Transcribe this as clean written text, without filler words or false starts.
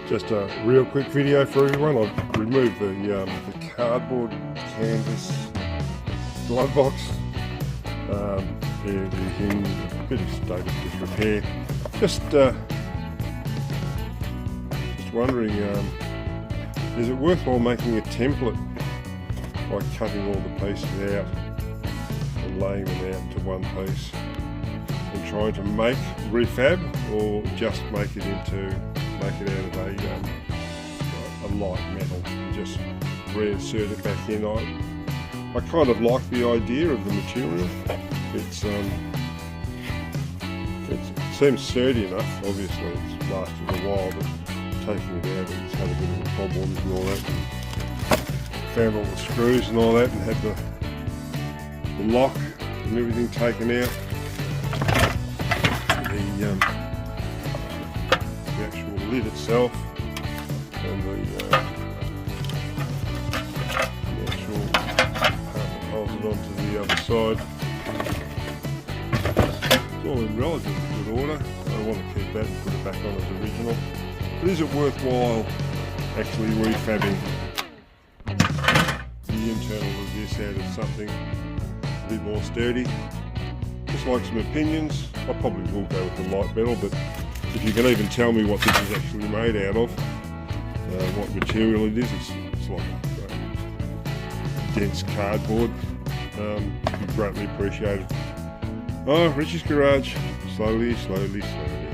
Just a real quick video for everyone. I've removed the cardboard canvas glove box. It is in a bit of state of disrepair. Just wondering, is it worthwhile making a template by cutting all the pieces out and laying them out into one piece and trying to make refab, or just make it out of a light metal and just reinsert it back in? I kind of like the idea of the material. It seems sturdy enough. Obviously it's lasted a while, but taking it out, it's had a bit of problems and all that, and found all the screws and all that, and had the lock and everything taken out. The actual lid itself and the actual part that holds it onto the other side. It's all in relatively good order. I want to keep that and put it back on as original. But is it worthwhile actually refabbing the internal of this out of something a bit more sturdy? Just like some opinions. I probably will go with the light metal, but if you can even tell me what this is actually made out of, what material it is, it's like dense cardboard. It'd be greatly appreciated. Oh, Ritchie's Garage, slowly, slowly, slowly.